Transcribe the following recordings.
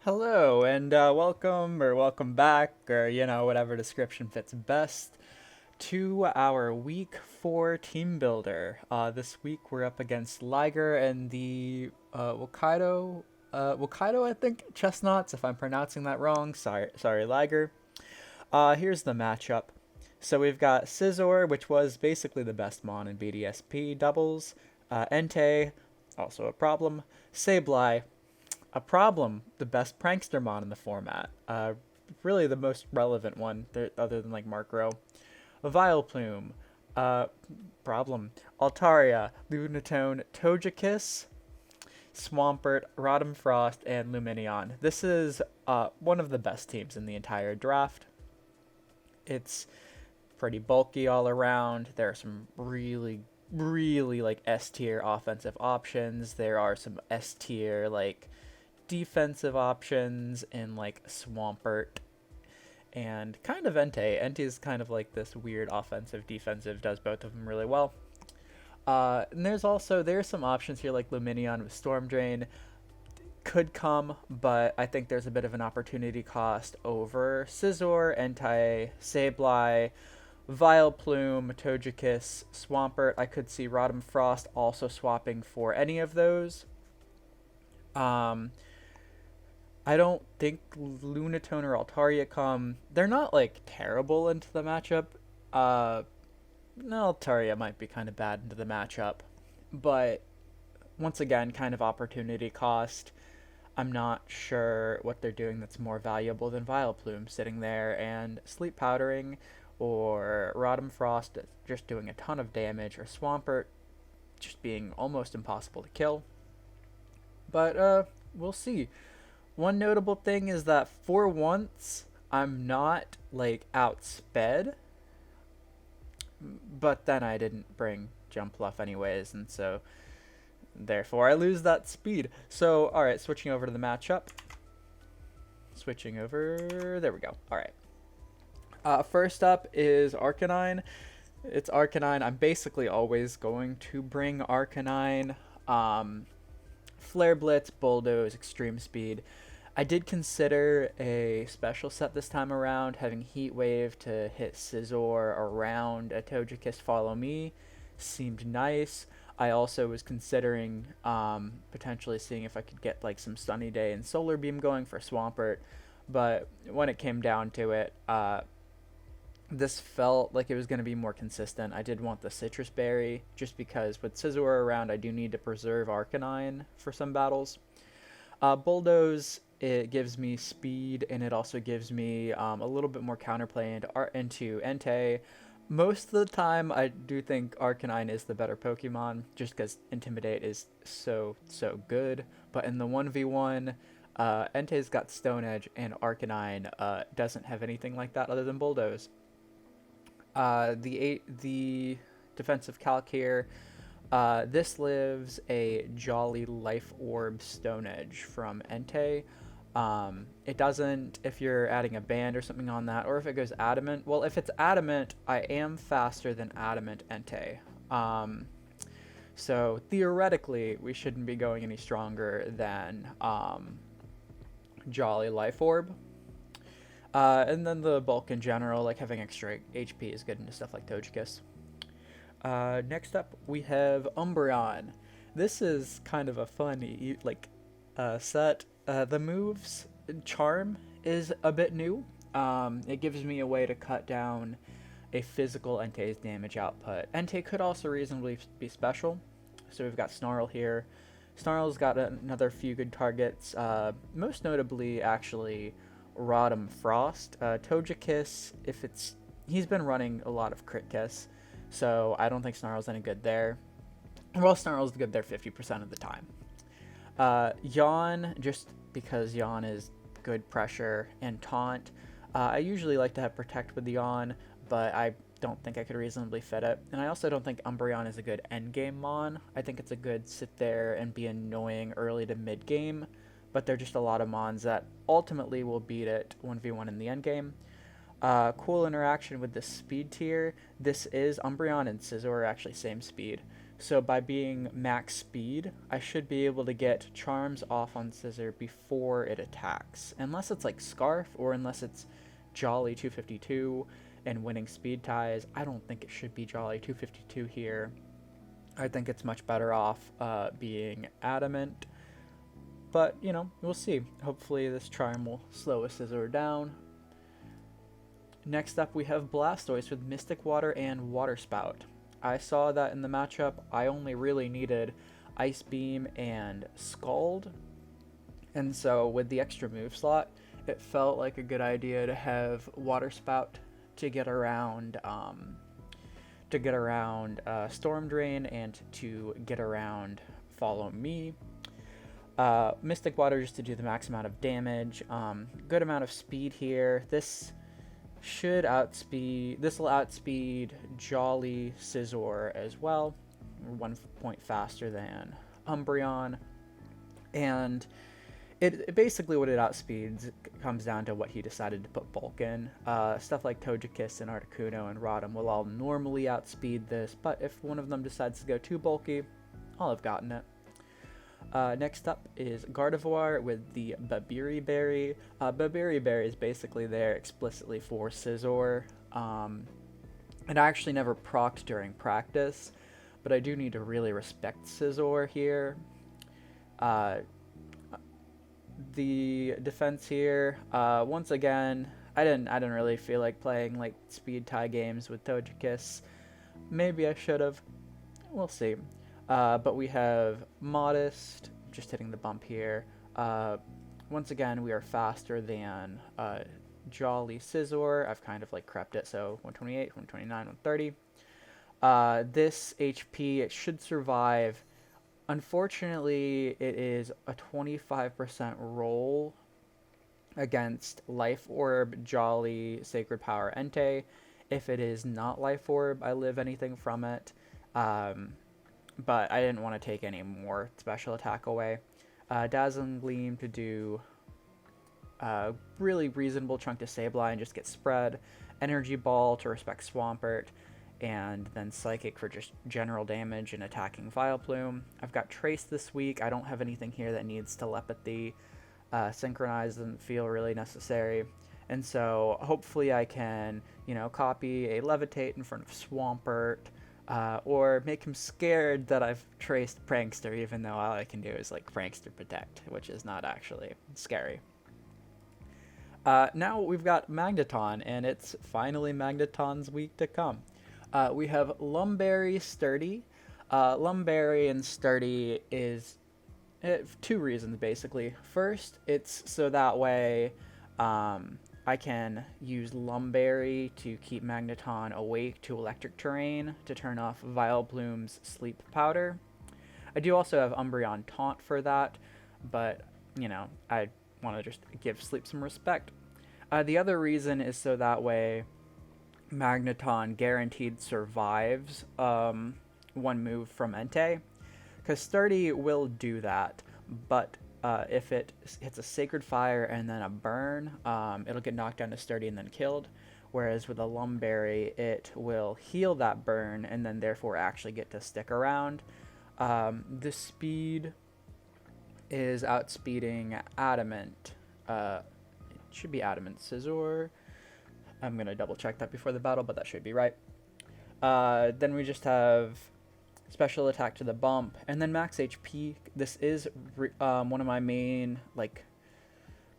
Hello, and welcome or welcome back, or whatever description fits best, to our week 4 team builder. This week we're up against Liger and the Waikato, I think, Chestnauts, if I'm pronouncing that wrong. Sorry, Liger. Here's the matchup. So we've got Scizor, which was basically the best mon in BDSP doubles, Entei, also a problem, Sableye, a problem, the best prankstermon in the format. Really the most relevant one, other than like Markro. A Vileplume, uh, problem. Altaria, Lunatone, Togekiss, Swampert, Rotom Frost, and Lumineon. This is one of the best teams in the entire draft. It's pretty bulky all around. There are some really like S tier offensive options. There are some S tier like defensive options in like Swampert and kind of Entei. Entei is kind of like this weird offensive defensive, does both of them really well. And there's some options here like Lumineon with Storm Drain could come, but I think there's a bit of an opportunity cost over Scizor, Entei, Sableye, Vileplume, Togekiss, Swampert. I could see Rotom Frost also swapping for any of those. Um, I don't think Lunatone or Altaria come. They're not like terrible into the matchup. Uh, no, Altaria might be kind of bad into the matchup, but once again, kind of opportunity cost. I'm not sure what they're doing that's more valuable than Vileplume sitting there and sleep powdering, or Rotom Frost just doing a ton of damage, or Swampert just being almost impossible to kill. But we'll see. One notable thing is that for once, I'm not like outsped, but then I didn't bring Jump Bluff anyways, and so therefore I lose that speed. So, alright, switching over to the matchup. Switching over, there we go. Alright. First up is Arcanine. It's Arcanine. I'm basically always going to bring Arcanine. Flare Blitz, Bulldoze, Extreme Speed. I did consider a special set this time around, having Heat Wave to hit Scizor around a Togekiss Follow Me. Seemed nice. I also was considering potentially seeing if I could get like some Sunny Day and Solar Beam going for Swampert, but when it came down to it, this felt like it was going to be more consistent. I did want the Citrus Berry, just because with Scizor around, I do need to preserve Arcanine for some battles. Bulldoze, it gives me speed, and it also gives me a little bit more counterplay into Entei. Most of the time, I do think Arcanine is the better Pokemon, just because Intimidate is so good. But in the 1v1, Entei's got Stone Edge, and Arcanine doesn't have anything like that other than Bulldoze. The defensive calc here. This lives a Jolly Life Orb Stone Edge from Entei. It doesn't if you're adding a band or something on that, or if it goes Adamant. Well, if it's Adamant, I am faster than Adamant Entei. So theoretically, we shouldn't be going any stronger than Jolly Life Orb. And then the bulk in general, like having extra HP is good into stuff like Togekiss. Next up, we have Umbreon. This is kind of a fun set. The moves Charm is a bit new. It gives me a way to cut down a physical Entei's damage output. Entei could also reasonably be special. So we've got Snarl here. Snarl's got another few good targets, most notably actually Rotom Frost. Togekiss, he's been running a lot of Crit Kiss, so I don't think Snarl's any good there. Well, Snarl's good there 50% of the time. Yawn, just because Yawn is good pressure and taunt. I usually like to have Protect with Yawn, but I don't think I could reasonably fit it. And I also don't think Umbreon is a good endgame mon. I think it's a good sit there and be annoying early to mid game, but they're just a lot of mons that ultimately will beat it 1v1 in the endgame. Cool interaction with the speed tier. This is Umbreon and Scizor are actually same speed. So by being max speed, I should be able to get charms off on Scissor before it attacks. Unless it's like Scarf, or unless it's Jolly 252 and winning speed ties. I don't think it should be Jolly 252 here. I think it's much better off being Adamant. But, you know, we'll see. Hopefully this charm will slow a Scizor down. Next up we have Blastoise with Mystic Water and Water Spout. I saw that in the matchup. I only really needed Ice Beam and Scald. And so with the extra move slot, it felt like a good idea to have Water Spout to get around Storm Drain and to get around Follow Me. Mystic Water just to do the max amount of damage. Good amount of speed here. This will outspeed Jolly Scizor as well. 1 point faster than Umbreon. And it basically, what it outspeeds comes down to what he decided to put bulk in. Stuff like Togekiss and Articuno and Rotom will all normally outspeed this, but if one of them decides to go too bulky, I'll have gotten it. Next up is Gardevoir with the Babiri Berry. Babiri Berry is basically there explicitly for Scizor. And I actually never procced during practice, but I do need to really respect Scizor here. The defense here, once again, I didn't really feel like playing like speed tie games with Togekiss. Maybe I should have. We'll see. But we have Modest, just hitting the bump here. Once again, we are faster than Jolly Scizor. I've kind of like crept it, so 128, 129, 130. This HP, it should survive. Unfortunately, it is a 25% roll against Life Orb, Jolly, Sacred Power, Entei. If it is not Life Orb, I live anything from it. But I didn't want to take any more special attack away. Dazzling Gleam to do a really reasonable chunk to Sableye and just get spread. Energy Ball to respect Swampert. And then Psychic for just general damage and attacking Vileplume. I've got Trace this week. I don't have anything here that needs Telepathy. Synchronize doesn't feel really necessary. And so hopefully I can, copy a Levitate in front of Swampert. Or make him scared that I've traced Prankster, even though all I can do is like Prankster Protect, which is not actually scary. Now we've got Magneton, and it's finally Magneton's week to come. We have Lumberry, Sturdy. Lumberry and Sturdy is two reasons, basically. First, it's so that way I can use Lumberry to keep Magneton awake to electric terrain to turn off Vileplume's Sleep Powder. I do also have Umbreon Taunt for that, but, I want to just give Sleep some respect. The other reason is so that way Magneton guaranteed survives one move from Entei, because Sturdy will do that, but if it hits a Sacred Fire and then a Burn, it'll get knocked down to Sturdy and then killed, whereas with a Lumberry, it will heal that Burn and then therefore actually get to stick around. The speed is outspeeding Adamant. It should be Adamant Scizor. I'm going to double check that before the battle, but that should be right. Then we just have special attack to the bump, and then max HP. This is one of my main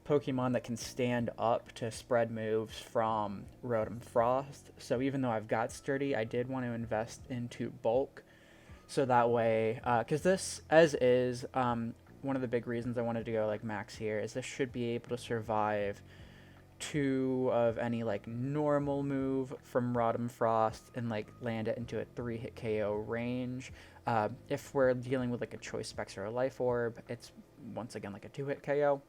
Pokemon that can stand up to spread moves from Rotom Frost. So even though I've got Sturdy, I did want to invest into bulk, so that way, because this as is, one of the big reasons I wanted to go max here is this should be able to survive 2 of any normal move from Rotom Frost and land it into a 3-hit KO range. If we're dealing with a Choice Specs or a Life Orb, it's once again a 2-hit KO.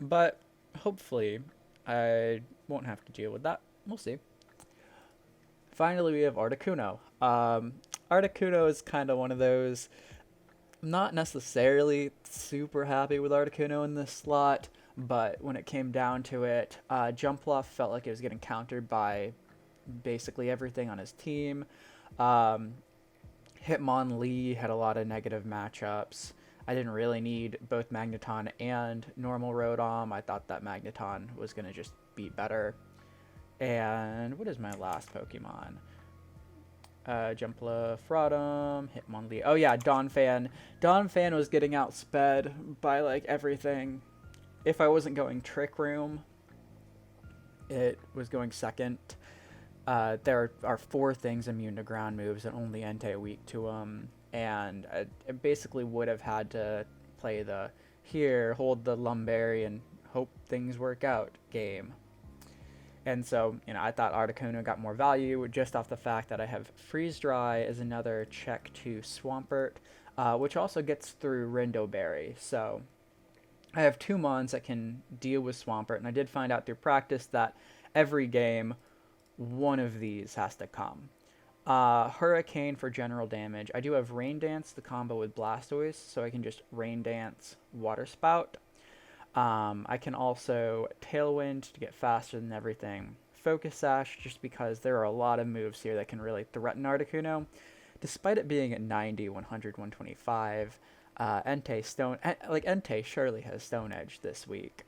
But hopefully I won't have to deal with that. We'll see. Finally, we have Articuno. Articuno is kind of one of those, not necessarily super happy with Articuno in this slot, but when it came down to it, Jumpluff felt like it was getting countered by basically everything on his team. Um, Hitmonlee had a lot of negative matchups. I didn't really need both Magneton and normal Rotom. I thought that Magneton was going to just be better. And what is my last Pokemon? Jumpla, Frodom, Hitmonlee. Oh yeah, Donphan. Donphan was getting outsped by like everything. If I wasn't going Trick Room, it was going second. There are 4 things immune to ground moves and only Entei weak to them. And I basically would have had to play the here, hold the Lumberry and hope things work out game. And so, I thought Articuno got more value just off the fact that I have Freeze Dry as another check to Swampert, which also gets through Rindoberry. So I have 2 Mons that can deal with Swampert, and I did find out through practice that every game, one of these has to come. Hurricane for general damage. I do have Rain Dance, the combo with Blastoise, so I can just Rain Dance Water Spout. I can also Tailwind to get faster than everything. Focus Sash, just because there are a lot of moves here that can really threaten Articuno. Despite it being at 90, 100, 125, Entei surely has Stone Edge this week.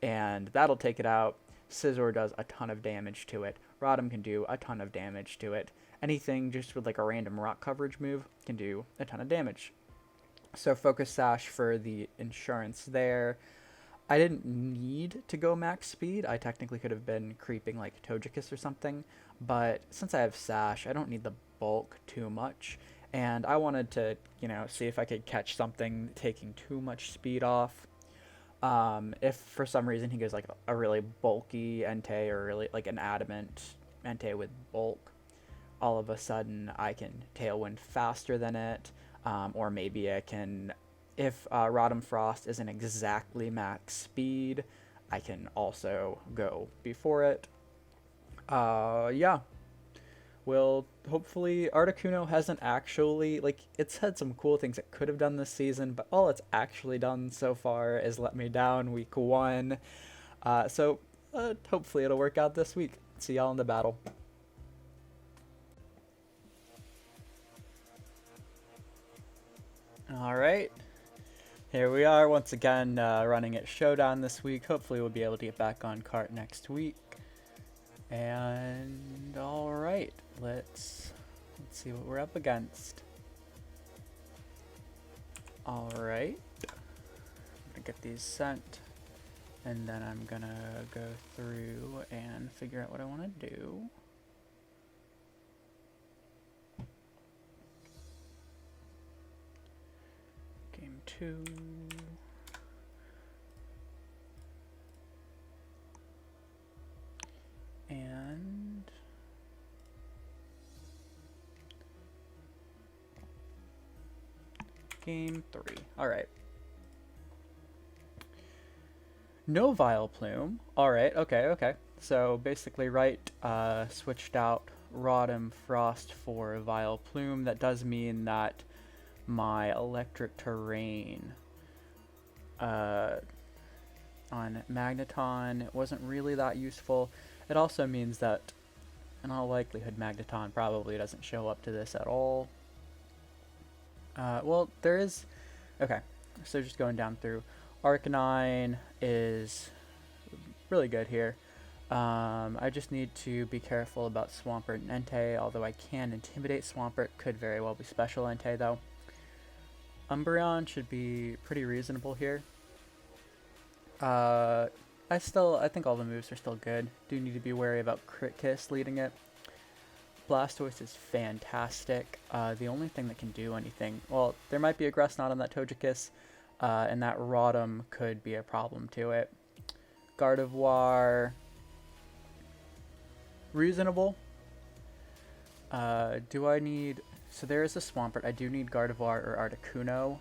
And that'll take it out. Scizor does a ton of damage to it. Rotom can do a ton of damage to it. Anything just with like a random rock coverage move can do a ton of damage. So Focus Sash for the insurance there. I didn't need to go max speed. I technically could have been creeping like Togekiss or something, but since I have Sash, I don't need the bulk too much, and I wanted to, see if I could catch something taking too much speed off. If for some reason he goes like a really bulky Entei or really like an adamant Entei with bulk, all of a sudden I can Tailwind faster than it, or maybe I can, if Rotom Frost isn't exactly max speed, I can also go before it. Yeah. Well, hopefully Articuno hasn't actually, it's had some cool things it could have done this season, but all it's actually done so far is let me down week 1. So hopefully it'll work out this week. See y'all in the battle. Alright. Here we are once again running at Showdown this week. Hopefully we'll be able to get back on cart next week. And alright, let's see what we're up against. Alright. I'm gonna get these sent. And then I'm gonna go through and figure out what I want to do. Game 2. And game 3. Alright. No Vileplume. Alright, okay. So basically switched out Rotom Frost for Vileplume. That does mean that my electric terrain on Magneton wasn't really that useful. It also means that in all likelihood Magneton probably doesn't show up to this at all. Well, there is... Okay, so just going down through. Arcanine is really good here. I just need to be careful about Swampert and Entei, although I can intimidate Swampert. Could very well be special Entei though. Umbreon should be pretty reasonable here. I think all the moves are still good. Do need to be wary about Crit Kiss leading it. Blastoise is fantastic. The only thing that can do anything... Well, there might be a Grass Knot on that Togekiss, and that Rotom could be a problem to it. Gardevoir... reasonable. Do I need... So there is a Swampert. I do need Gardevoir or Articuno.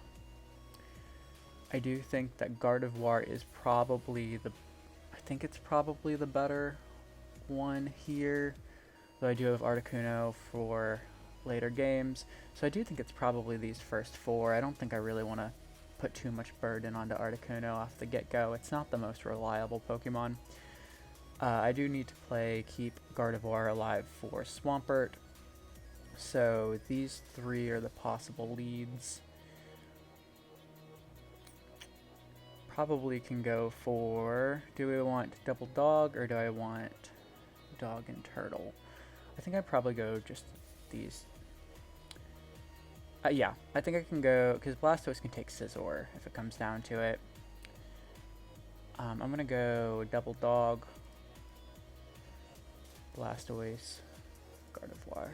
I do think that Gardevoir is probably the... I think it's probably the better one here. Though I do have Articuno for later games. So I do think it's probably these first 4. I don't think I really want to put too much burden onto Articuno off the get-go. It's not the most reliable Pokemon. I do need to keep Gardevoir alive for Swampert. So these three are the possible leads. Probably can go for, do we want double dog or do I want dog and turtle? I think I'd probably go just these. Yeah, I think I can go, because Blastoise can take Scizor if it comes down to it. I'm going to go double dog, Blastoise, Gardevoir.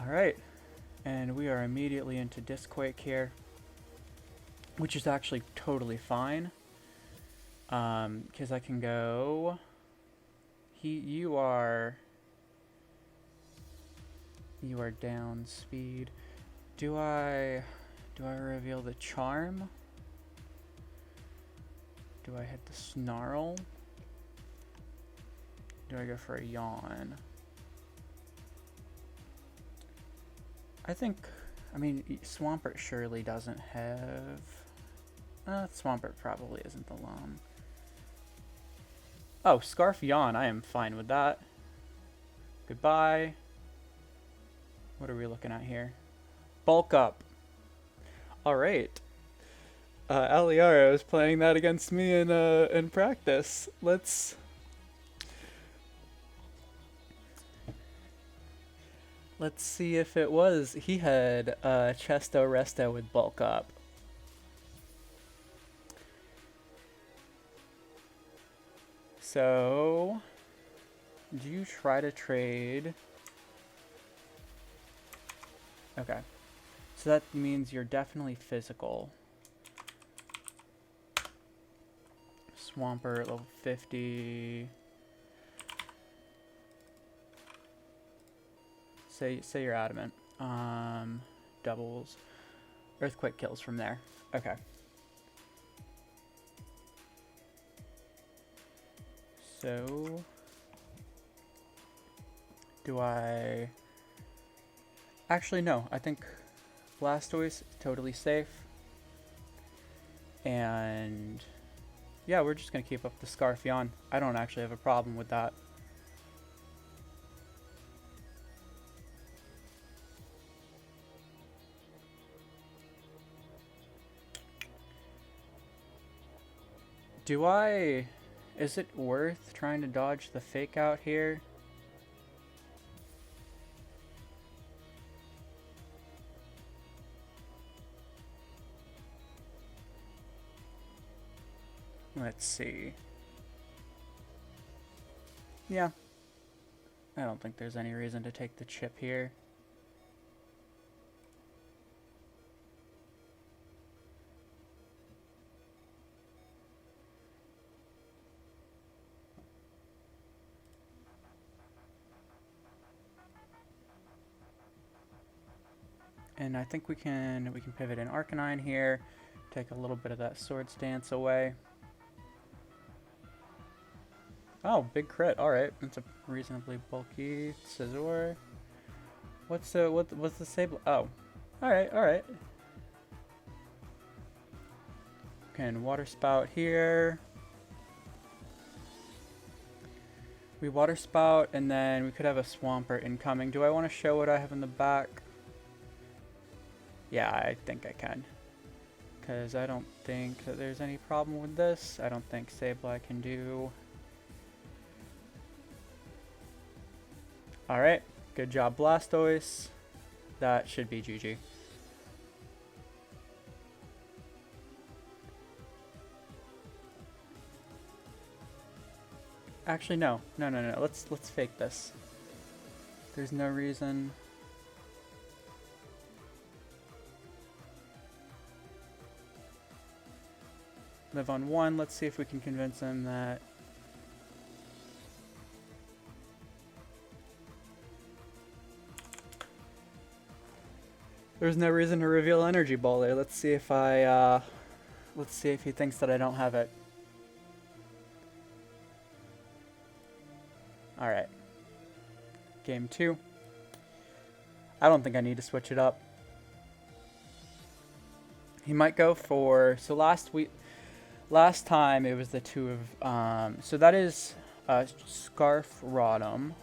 Alright, and we are immediately into Disquake here, which is actually totally fine, because I can go, you are down speed. Do I reveal the charm? Do I hit the snarl? Do I go for a yawn? I mean, Swampert surely doesn't have... Swampert probably isn't the Lum. Oh, Scarf Yawn, I am fine with that. Goodbye. What are we looking at here? Bulk Up. Alright. Aliara was playing that against me in practice. Let's see if it was. He had Chesto Resto with Bulk Up. So, do you try to trade? Okay. So that means you're definitely physical. Swampert, level 50. Say you're adamant. Doubles. Earthquake kills from there. Okay. So, do I... Actually, no. I think Blastoise is totally safe. And yeah, we're just going to keep up the Scarf Yawn. I don't actually have a problem with that. Is it worth trying to dodge the fake out here? Let's see. Yeah. I don't think there's any reason to take the chip here. And I think we can pivot in Arcanine here, take a little bit of that Swords Dance away. Oh, big crit. All right, that's a reasonably bulky Scizor. What's the Sable? Oh, all right. Can Water Spout here. We Water Spout, and then we could have a Swampert incoming. Do I want to show what I have in the back? Yeah, I think I can. Because I don't think that there's any problem with this. I don't think Sableye can do... Alright, good job Blastoise. That should be GG. Actually, no. No. Let's fake this. There's no reason... Live on 1. Let's see if we can convince him that... There's no reason to reveal Energy Ball there. Let's see if let's see if he thinks that I don't have it. Alright. Game 2. I don't think I need to switch it up. He might go for... So last time it was the two of... so that is Scarf Rotom.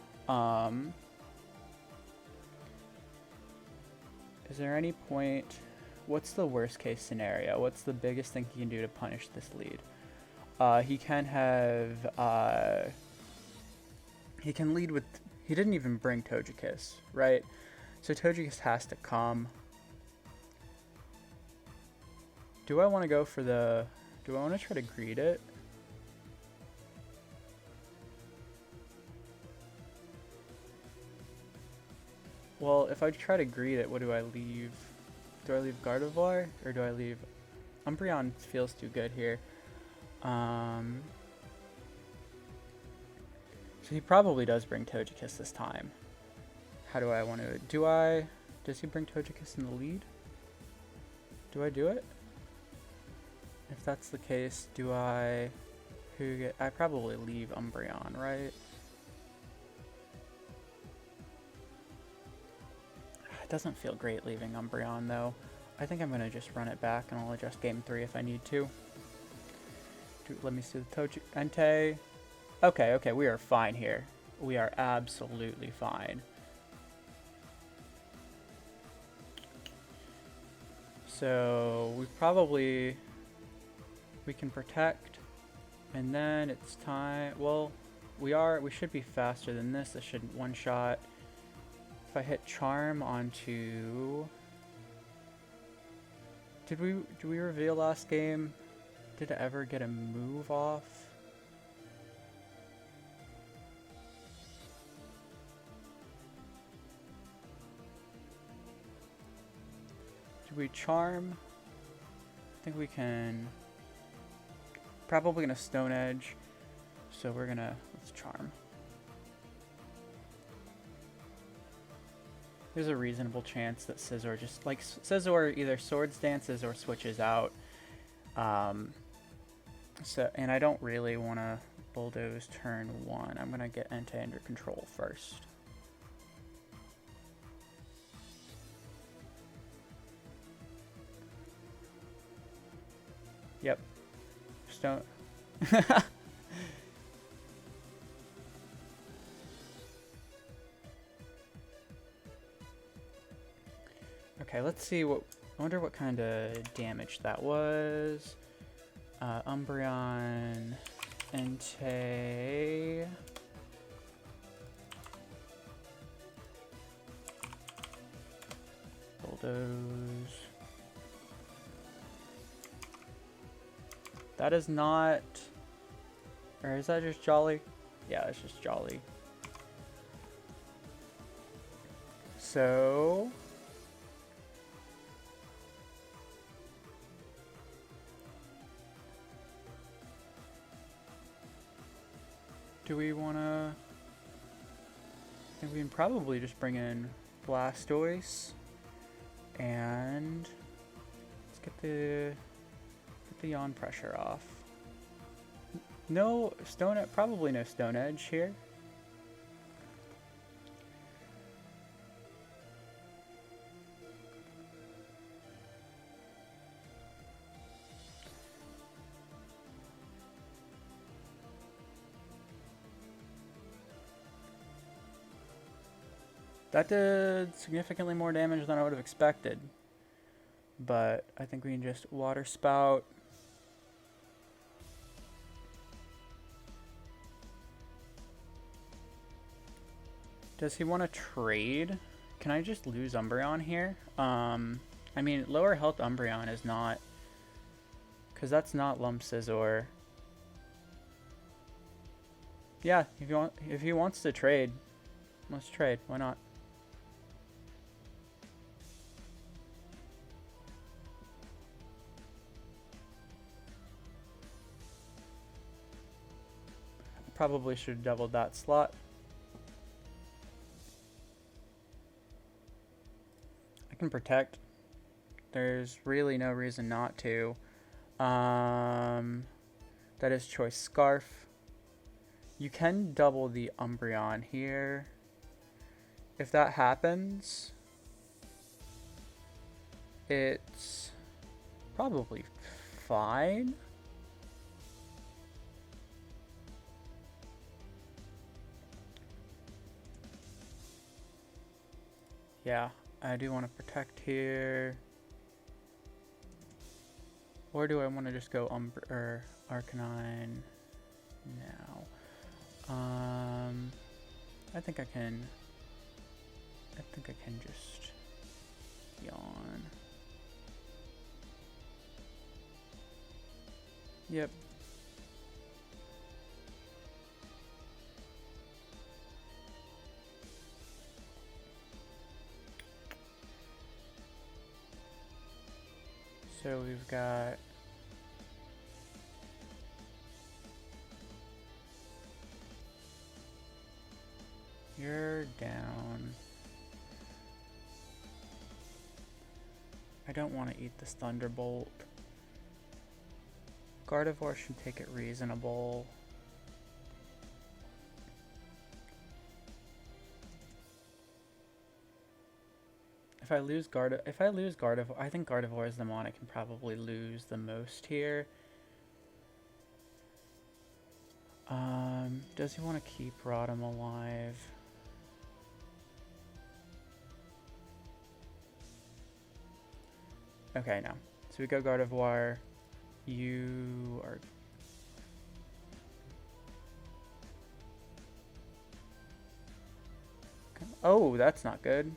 Is there any point? What's the worst case scenario? What's the biggest thing he can do to punish this lead? He can have. He can lead with. He didn't even bring Togekiss, right? So Togekiss has to come. Do I want to go for the... Do I want to try to greet it? Well, if I try to greet it, what do I leave? Do I leave Gardevoir? Or do I leave... Umbreon feels too good here. So he probably does bring Togekiss this time. How do I want to... Do I... Does he bring Togekiss in the lead? Do I do it? If that's the case, do I... I probably leave Umbreon, right? It doesn't feel great leaving Umbreon, though. I think I'm going to just run it back, and I'll adjust Game 3 if I need to. Let me see the Entei. Okay, we are fine here. We are absolutely fine. So, we can protect, and then it's time... Well, we should be faster than this. This should one-shot... If I hit Charm onto... Did we reveal last game? Did I ever get a move off? Did we Charm? I think we can... Probably gonna Stone Edge. So we're gonna... Let's Charm. There's a reasonable chance that Scizor just, like, Scizor either Swords Dances or switches out. And I don't really want to Bulldoze turn 1. I'm going to get Entei under control first. Yep. Just don't... Okay, let's see what... I wonder what kind of damage that was. Umbreon... Entei... Bulldoze... That is not... Or is that just Jolly? Yeah, it's just Jolly. So... Do we want to... I think we can probably just bring in Blastoise. And... Let's get the yawn pressure off. No Stone Edge, probably no Stone Edge here. That did significantly more damage than I would have expected. But I think we can just Water Spout. Does he want to trade? Can I just lose Umbreon here? I mean, lower health Umbreon is not... Because that's not Lump Scizor. Yeah, if he wants to trade, let's trade. Why not? Probably should have doubled that slot. I can protect. There's really no reason not to. That is choice Scarf. You can double the Umbreon here. If that happens, it's probably fine. Yeah, I do want to protect here. Or do I want to just go Arcanine now? I think I can just yawn. Yep. So we've got you're down. I don't want to eat this Thunderbolt. Gardevoir should take it reasonable. If I lose Gardevoir, I think Gardevoir is the mon I can probably lose the most here. Does he want to keep Rotom alive? Okay, no. So we go Gardevoir. You are... Oh, that's not good.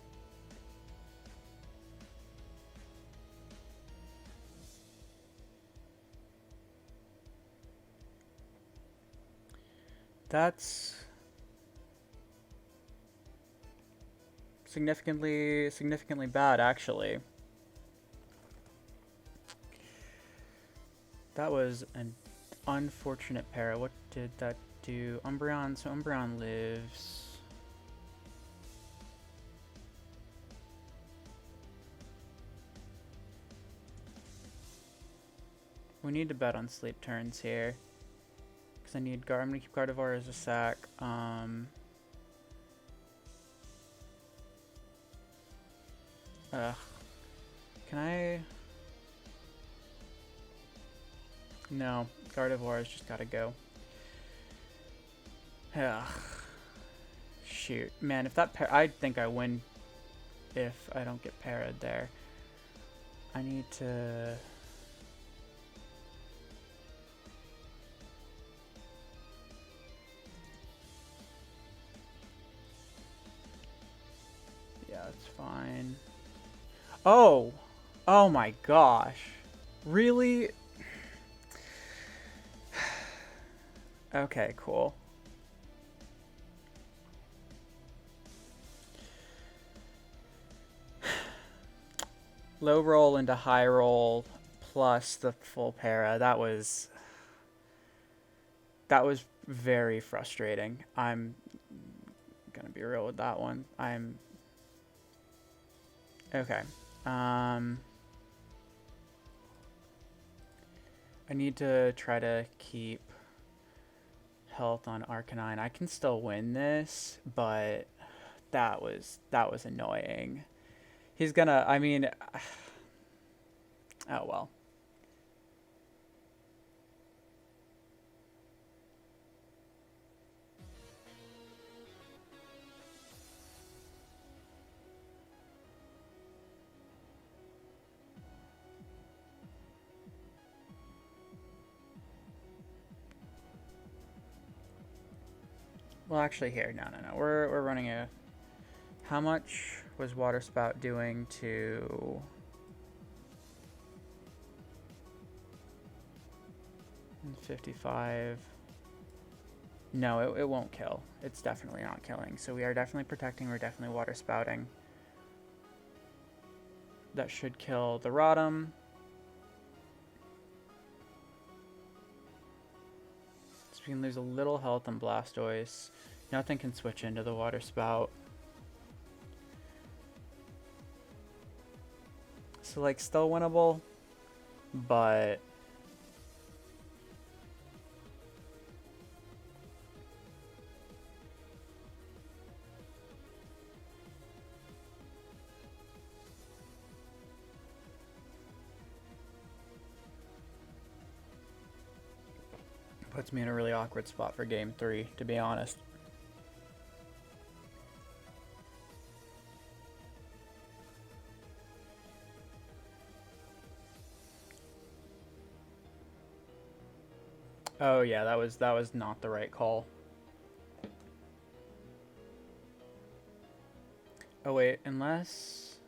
That's significantly bad, actually. That was an unfortunate para. What did that do? Umbreon, so Umbreon lives. We need to bet on sleep turns here. Because I'm gonna keep Gardevoir as a sack. Can I? No, Gardevoir has just gotta go. Ugh. Shoot. Man, if that I think I win if I don't get parried there. I need to... Yeah, it's fine. Oh! Oh my gosh. Really? Okay, cool. Low roll into high roll plus the full para. That was very frustrating. I'm gonna be real with that one. Okay. I need to try to keep health on Arcanine. I can still win this, but that was annoying. He's gonna, I mean, oh well. Well, actually, here, no. We're running a. How much was Water Spout doing to? 55. No, it won't kill. It's definitely not killing. So we are definitely protecting. We're definitely Water Spouting. That should kill the Rotom. So we can lose a little health on Blastoise. Nothing can switch into the Water Spout. So, like, still winnable, but... puts me in a really awkward spot for game 3, to be honest. Oh yeah, that was not the right call. Oh wait, unless...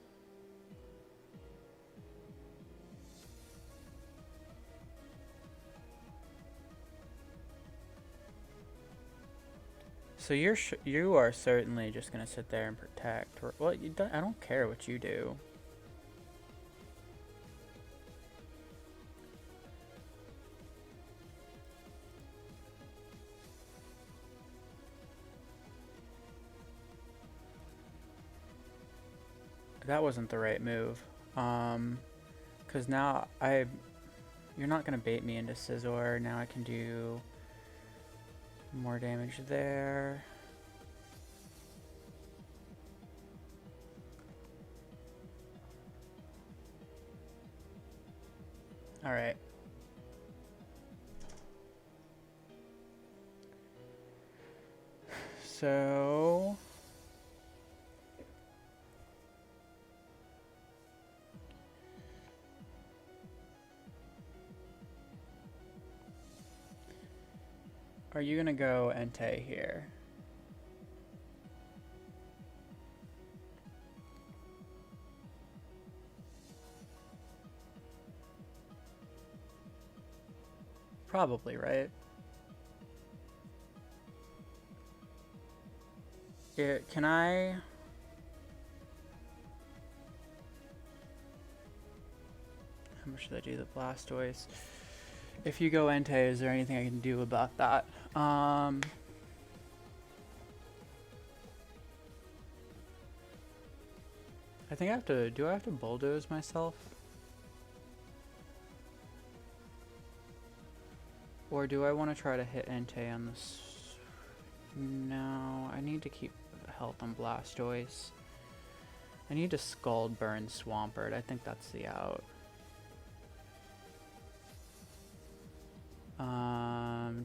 So you are certainly just gonna sit there and protect. Or, well, I don't care what you do. That wasn't the right move. Cause now you're not gonna bait me into Scizor. Now I can do more damage there. All right. So are you gonna go Entei here? Probably, right? Can I... How much did I do the Blastoise? If you go Entei, is there anything I can do about that? I think I have to... Do I have to Bulldoze myself? Or do I want to try to hit Entei on this? No, I need to keep health on Blastoise. I need to Scald Burn Swampert. I think that's the out.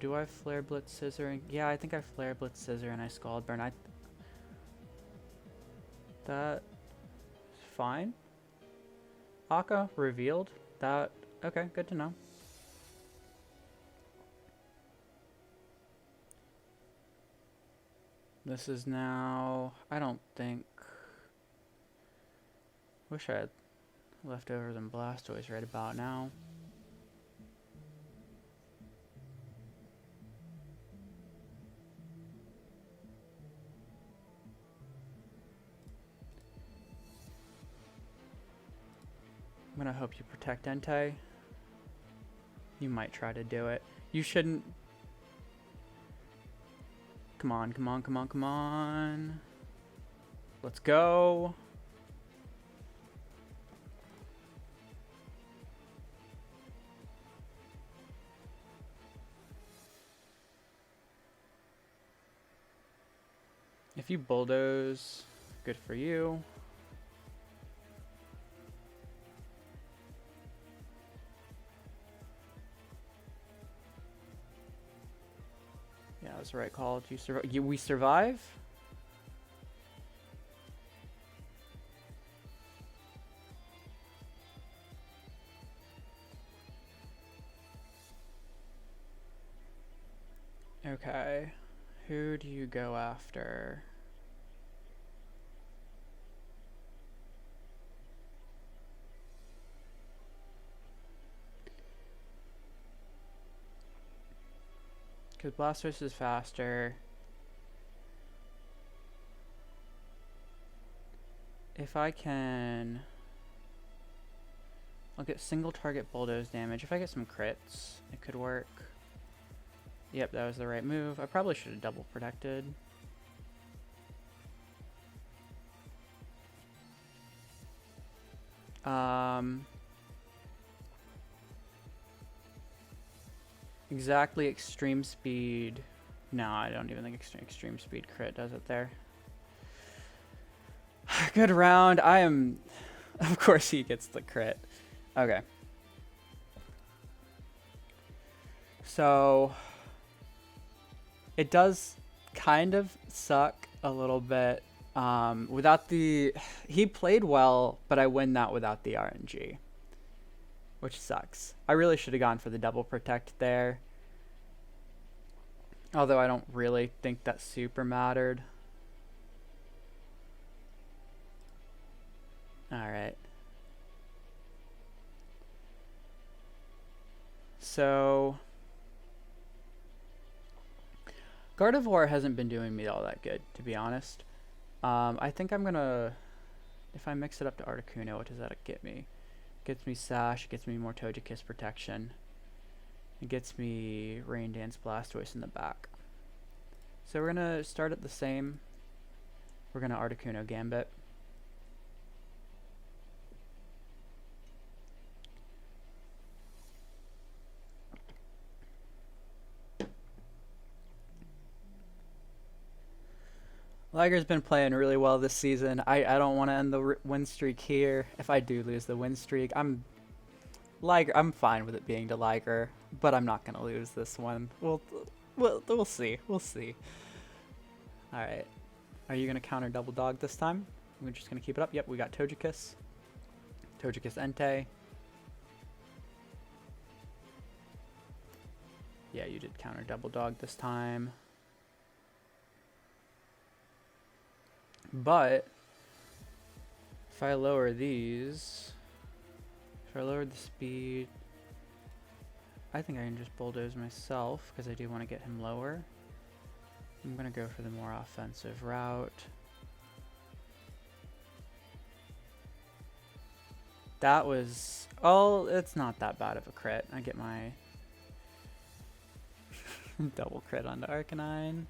Do I Flare Blitz Scissor? Yeah, I think I Flare Blitz Scissor and I Scald Burn. That's fine. Akka revealed. That... Okay, good to know. This is now... I don't think... Wish I had leftovers and Blastoise right about now. I'm gonna hope you protect Entei. You might try to do it. You shouldn't... Come on, come on, come on, come on. Let's go. If you Bulldoze, good for you. Yeah, that was the right call. Do you survive? We survive? Okay. Who do you go after? Because Blastoise is faster. If I can... I'll get single target Bulldoze damage. If I get some crits, it could work. Yep, that was the right move. I probably should have double protected. Exactly extreme speed. No, I don't even think extreme speed crit does it there. Good round. I am... Of course he gets the crit. Okay. So... It does kind of suck a little bit. Without the... He played well, but I win that without the RNG. Which sucks. I really should have gone for the double protect there. Although I don't really think that super mattered. Alright. So Gardevoir hasn't been doing me all that good, to be honest. I think I'm gonna, if I mix it up to Articuno, what does that get me? It gets me Sash, it gets me more Togekiss protection. It gets me Rain Dance Blastoise in the back. So we're gonna start it the same. We're gonna Articuno Gambit. Liger's been playing really well this season. I don't want to end the win streak here. If I do lose the win streak, I'm fine with it being to Liger, but I'm not gonna lose this one. We'll see. We'll see. All right. Are you gonna counter double dog this time? We're just gonna keep it up. Yep, we got Togekiss. Togekiss Entei. Yeah, you did counter double dog this time. But if I lower these, if I lower the speed, I think I can just bulldoze myself because I do want to get him lower. I'm going to go for the more offensive route. That was, oh, it's not that bad of a crit. I get my double crit onto Arcanine.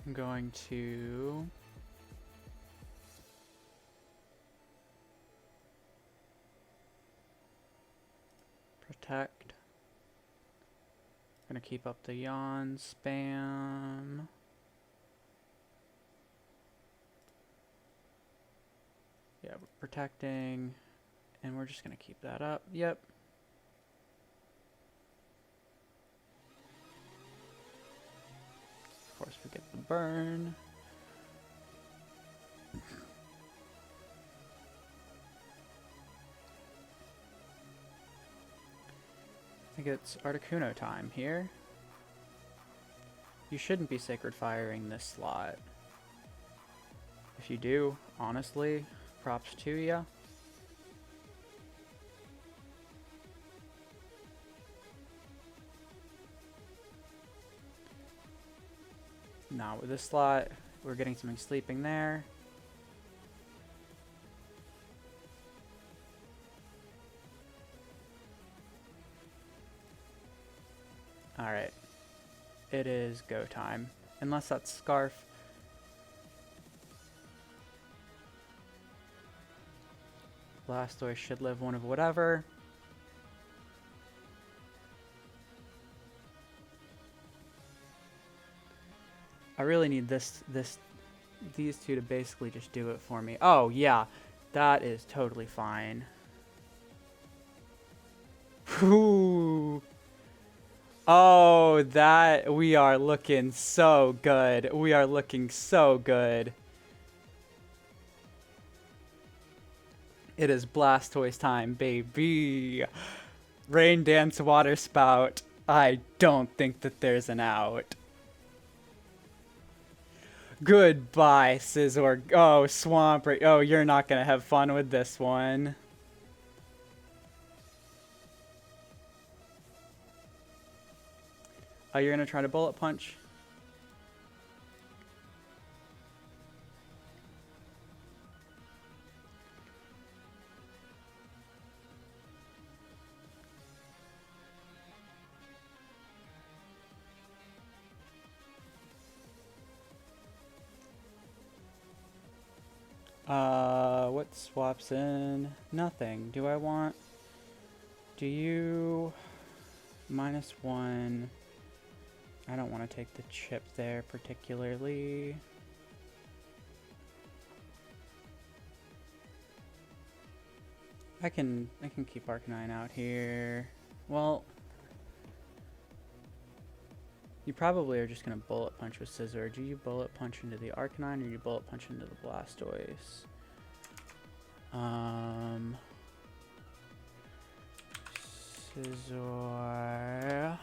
I'm going to protect. I'm gonna keep up the yawn spam. Yeah, we're protecting, and we're just gonna keep that up. Yep. Of course, we get the burn. I think it's Articuno time here. You shouldn't be Sacred Firing this slot. If you do, honestly, props to ya. Now with this slot, we're getting something sleeping there. Alright. It is go time. Unless that's Scarf. Blastoise should live one of whatever. I really need these two to basically just do it for me. Oh, yeah. That is totally fine. Whew. Oh, that, we are looking so good. We are looking so good. It is Blastoise time, baby. Rain Dance Water Spout. I don't think that there's an out. Goodbye, Scizor. Oh, Swampert. Oh, you're not going to have fun with this one. Oh, you're going to try to Bullet Punch? What swaps in? Nothing. Do I want... Do you... -1... I don't want to take the chip there particularly. I can keep Arcanine out here. Well, You probably are just going to bullet punch with Scizor. Do you bullet punch into the Arcanine or do you bullet punch into the Blastoise? Scizor.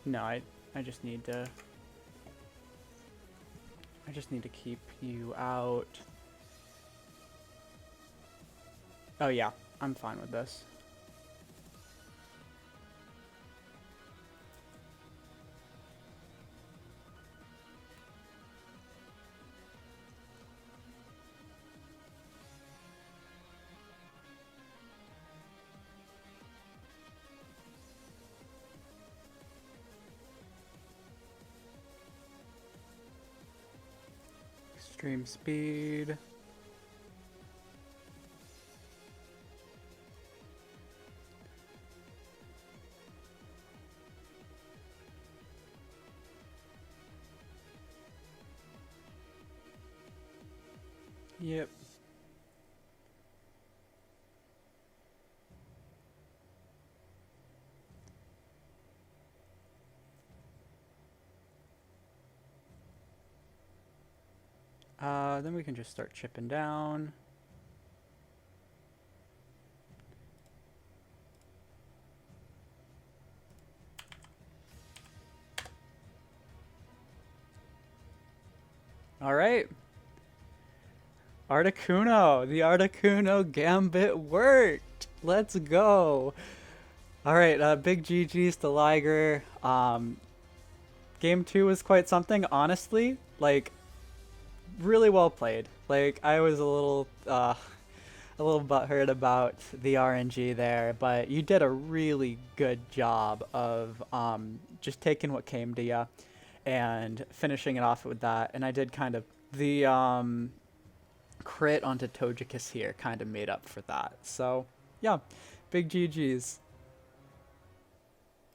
No, I just need to keep you out. Oh yeah, I'm fine with this. Extreme speed. Yep. Then we can just start chipping down. All right. Articuno. The Articuno Gambit worked. Let's go. All right. Big GG's to Liger. Game 2 was quite something, honestly. Like, really well played. Like, I was a little butthurt about the RNG there, but you did a really good job of just taking what came to you and finishing it off with that. And I did kind of the crit onto Togekiss here kind of made up for that. So yeah, big GG's.